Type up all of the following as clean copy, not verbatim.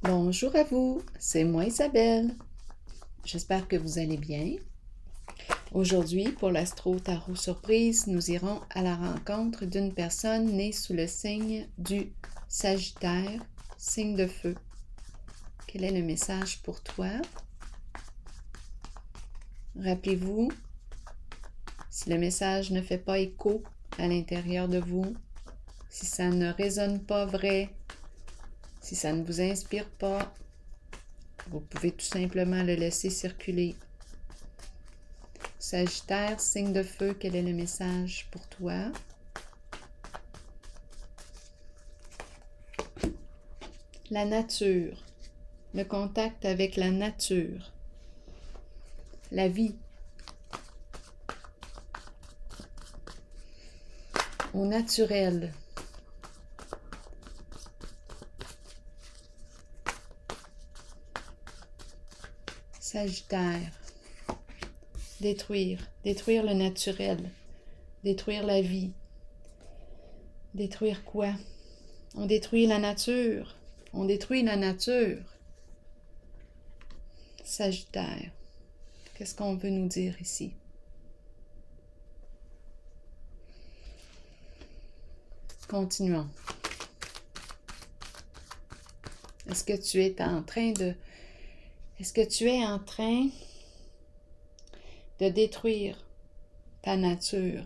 Bonjour à vous, c'est moi Isabelle. J'espère que vous allez bien. Aujourd'hui, pour l'Astro Tarot Surprise, nous irons à la rencontre d'une personne née sous le signe du Sagittaire, signe de feu. Quel est le message pour toi? Rappelez-vous, si le message ne fait pas écho à l'intérieur de vous, si ça ne résonne pas vrai, si ça ne vous inspire pas, vous pouvez tout simplement le laisser circuler. Sagittaire, signe de feu, quel est le message pour toi? La nature, le contact avec la nature, la vie, au naturel. Sagittaire, détruire le naturel, détruire la vie. Détruire quoi? On détruit la nature, on détruit la nature. Sagittaire, qu'est-ce qu'on veut nous dire ici? Continuons. Est-ce que tu es en train de détruire ta nature?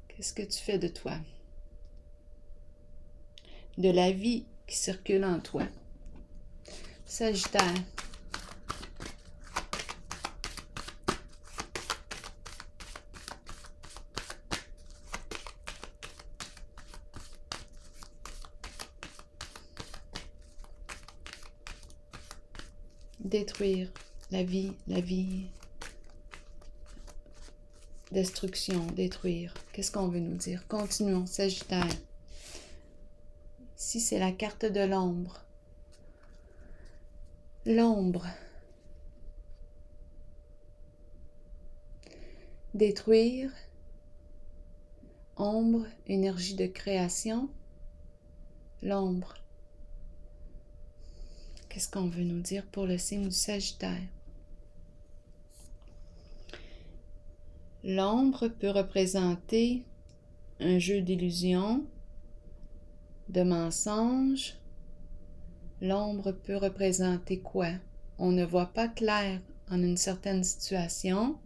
Qu'est-ce que tu fais de toi? De la vie qui circule en toi. Sagittaire. Détruire la vie. Destruction, détruire. Qu'est-ce qu'on veut nous dire? Continuons, Sagittaire. Ici, c'est la carte de l'ombre. L'ombre. Détruire. Ombre, énergie de création. L'ombre. Qu'est-ce qu'on veut nous dire pour le signe du Sagittaire? L'ombre peut représenter un jeu d'illusions, de mensonges. L'ombre peut représenter quoi? On ne voit pas clair en une certaine situation.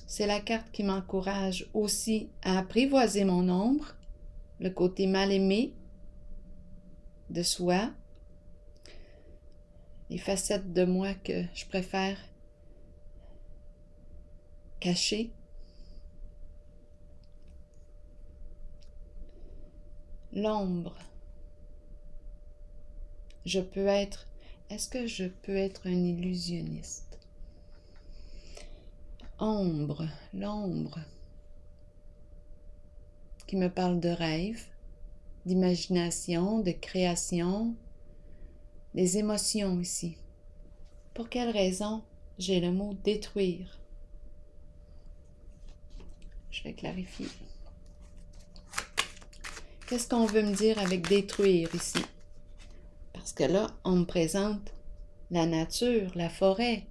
C'est la carte qui m'encourage aussi à apprivoiser mon ombre, le côté mal aimé de soi, les facettes de moi que je préfère cacher. L'ombre. Est-ce que je peux être un illusionniste? Ombre, l'ombre, qui me parle de rêve, d'imagination, de création, des émotions ici. Pour quelle raison j'ai le mot détruire? Je vais clarifier. Qu'est-ce qu'on veut me dire avec détruire ici? Parce que là, on me présente la nature, la forêt,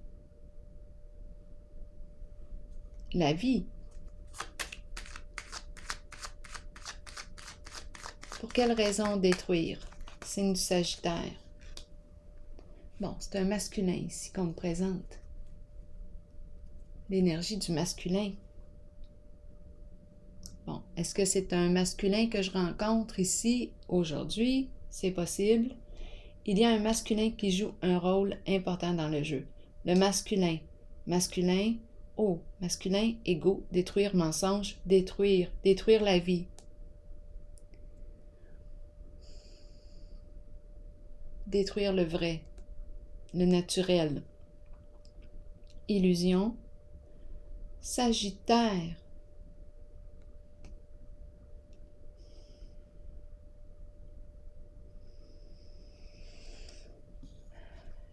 la vie. Pour quelle raison détruire? Signe du Sagittaire. Bon, c'est un masculin ici qu'on me présente. L'énergie du masculin. Bon, est-ce que c'est un masculin que je rencontre ici aujourd'hui? C'est possible. Il y a un masculin qui joue un rôle important dans le jeu. Le masculin. Masculin, ego, détruire, mensonge, détruire la vie. Détruire le vrai, le naturel. Illusion. Sagittaire.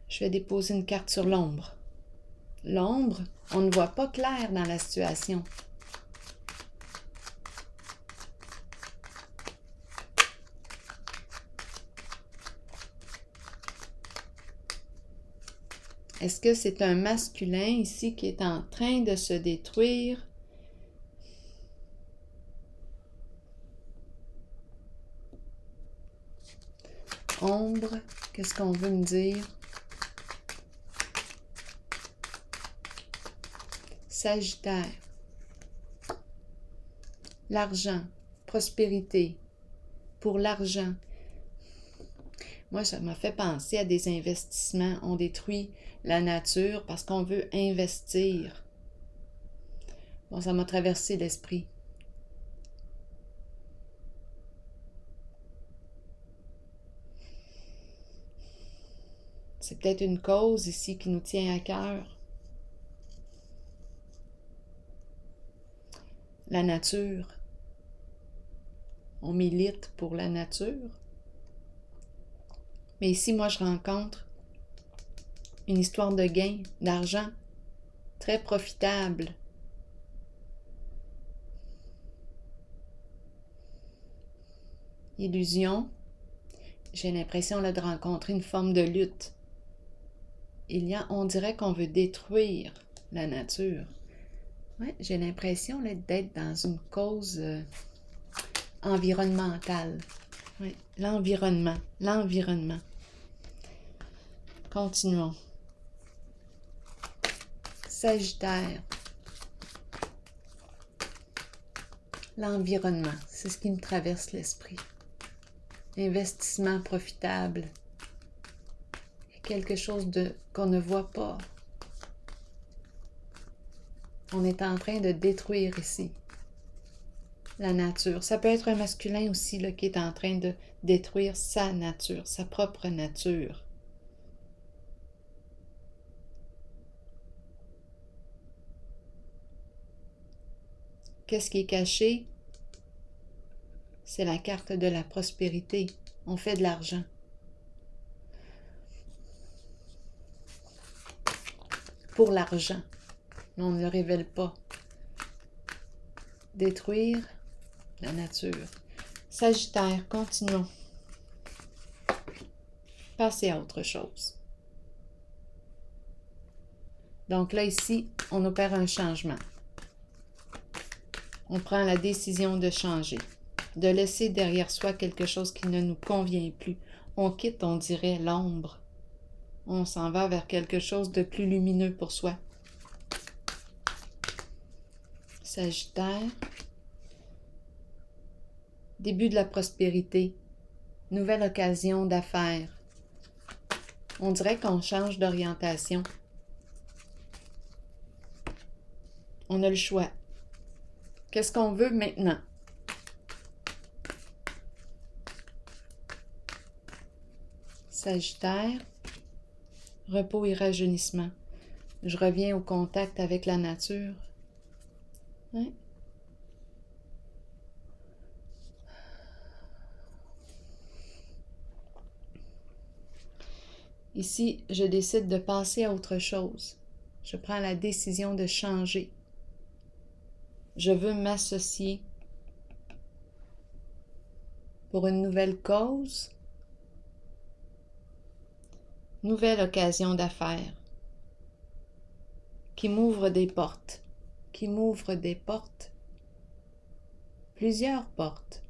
Je vais déposer une carte sur l'ombre. L'ombre, on ne voit pas clair dans la situation. Est-ce que c'est un masculin ici qui est en train de se détruire? Ombre, qu'est-ce qu'on veut me dire? Sagittaire. L'argent, prospérité. Pour l'argent. Moi, ça m'a fait penser à des investissements. On détruit la nature parce qu'on veut investir. Bon, ça m'a traversé l'esprit. C'est peut-être une cause ici qui nous tient à cœur. La nature. On milite pour la nature. Mais ici, moi, je rencontre une histoire de gain, d'argent, très profitable. Illusion. J'ai l'impression là, de rencontrer une forme de lutte. On dirait qu'on veut détruire la nature. Ouais, j'ai l'impression d'être dans une cause environnementale. Ouais, l'environnement. Continuons. Sagittaire. L'environnement, c'est ce qui me traverse l'esprit. Investissement profitable. Quelque chose qu'on ne voit pas. On est en train de détruire ici la nature. Ça peut être un masculin aussi là, qui est en train de détruire sa nature, sa propre nature. Qu'est-ce qui est caché? C'est la carte de la prospérité. On fait de l'argent. Pour l'argent. On ne le révèle pas. Détruire la nature. Sagittaire, continuons. Passez à autre chose. Donc là, ici, on opère un changement. On prend la décision de changer, de laisser derrière soi quelque chose qui ne nous convient plus. On quitte, on dirait, l'ombre. On s'en va vers quelque chose de plus lumineux pour soi. Sagittaire. Début de la prospérité. Nouvelle occasion d'affaires. On dirait qu'on change d'orientation. On a le choix. Qu'est-ce qu'on veut maintenant? Sagittaire. Repos et rajeunissement. Je reviens au contact avec la nature. Hein? Ici, je décide de passer à autre chose. Je prends la décision de changer. Je veux m'associer pour une nouvelle cause, nouvelle occasion d'affaires qui m'ouvre des portes, plusieurs portes.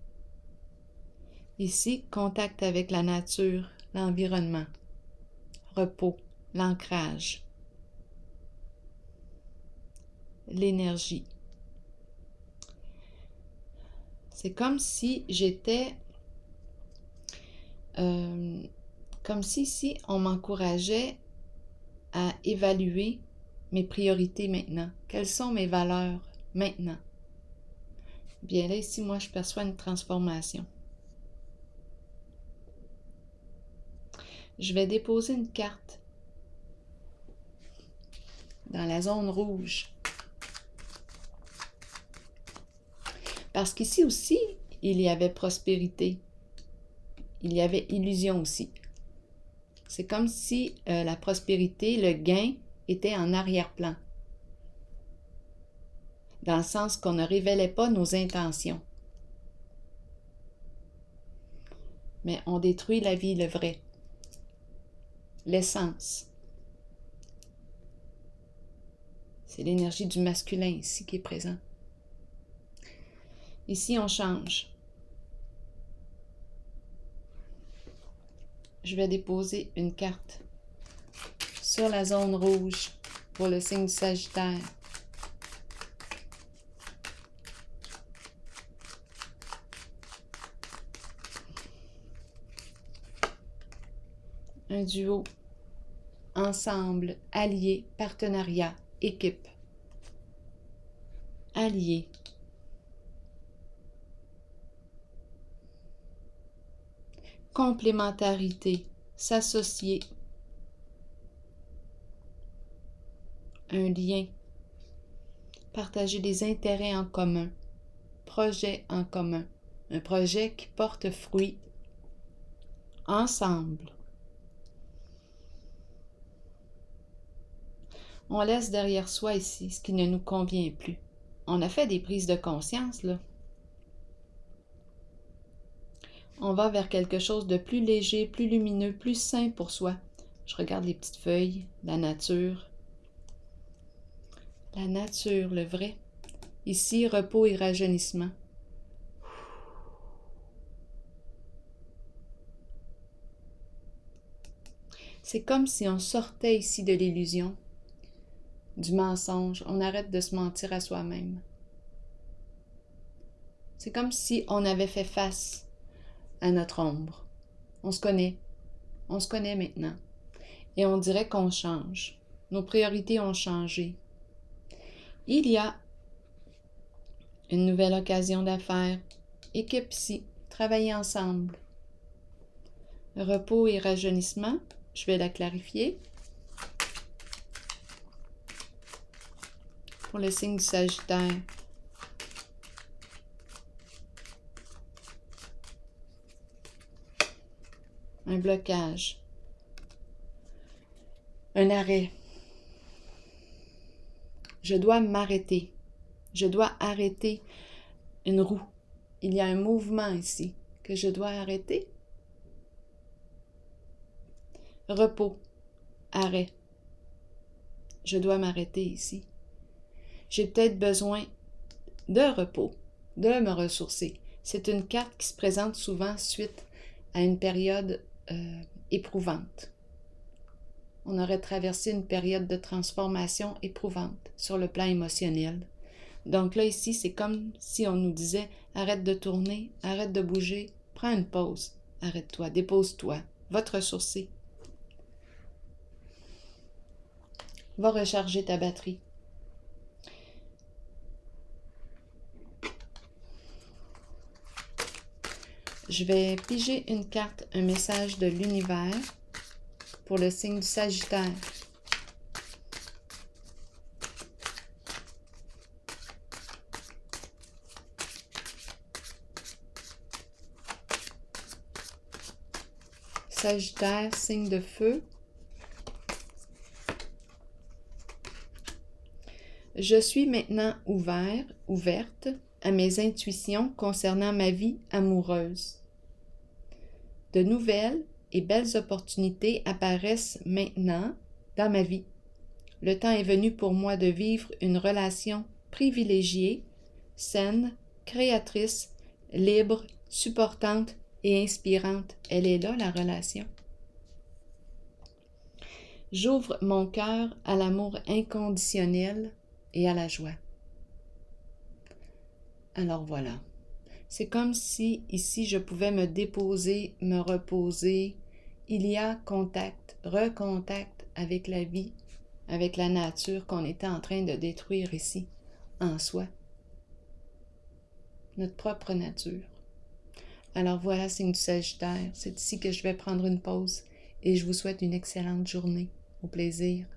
Ici, contact avec la nature, l'environnement, repos, l'ancrage, l'énergie. C'est comme si j'étais, comme si ici on m'encourageait à évaluer mes priorités maintenant. Quelles sont mes valeurs maintenant? Bien là, ici, moi, je perçois une transformation. Je vais déposer une carte dans la zone rouge. Parce qu'ici aussi, il y avait prospérité. Il y avait illusion aussi. C'est comme si la prospérité, le gain, était en arrière-plan. Dans le sens qu'on ne révélait pas nos intentions. Mais on détruit la vie, le vrai. L'essence. C'est l'énergie du masculin ici qui est présent. Ici, on change. Je vais déposer une carte sur la zone rouge pour le signe du Sagittaire. Un duo, ensemble, allié, partenariat, équipe. Allié. Complémentarité, s'associer. Un lien. Partager des intérêts en commun. Projet en commun. Un projet qui porte fruit. Ensemble. On laisse derrière soi ici ce qui ne nous convient plus. On a fait des prises de conscience, là. On va vers quelque chose de plus léger, plus lumineux, plus sain pour soi. Je regarde les petites feuilles, la nature. La nature, le vrai. Ici, repos et rajeunissement. C'est comme si on sortait ici de l'illusion, du mensonge. On arrête de se mentir à soi-même. C'est comme si on avait fait face à notre ombre. On se connaît maintenant. Et on dirait qu'on change. Nos priorités ont changé. Il y a une nouvelle occasion d'affaires. Équipe ici, travailler ensemble. Repos et rajeunissement, je vais la clarifier. Pour le signe du Sagittaire. Un blocage. Un arrêt. Je dois m'arrêter. Je dois arrêter une roue. Il y a un mouvement ici que je dois arrêter. Repos. Arrêt. Je dois m'arrêter ici. J'ai peut-être besoin de repos, de me ressourcer. C'est une carte qui se présente souvent suite à une période éprouvante. On aurait traversé une période de transformation éprouvante sur le plan émotionnel. Donc là, ici, c'est comme si on nous disait « Arrête de tourner, arrête de bouger, prends une pause, arrête-toi, dépose-toi, va te ressourcer. Va recharger ta batterie. » Je vais piger une carte, un message de l'univers pour le signe du Sagittaire. Sagittaire, signe de feu. Je suis maintenant ouverte à mes intuitions concernant ma vie amoureuse. De nouvelles et belles opportunités apparaissent maintenant dans ma vie. Le temps est venu pour moi de vivre une relation privilégiée, saine, créatrice, libre, supportante et inspirante. Elle est là, la relation. J'ouvre mon cœur à l'amour inconditionnel et à la joie. Alors voilà. C'est comme si ici je pouvais me déposer, me reposer. Il y a contact, recontact avec la vie, avec la nature qu'on était en train de détruire ici, en soi. Notre propre nature. Alors voilà, signe du Sagittaire. C'est ici que je vais prendre une pause et je vous souhaite une excellente journée. Au plaisir.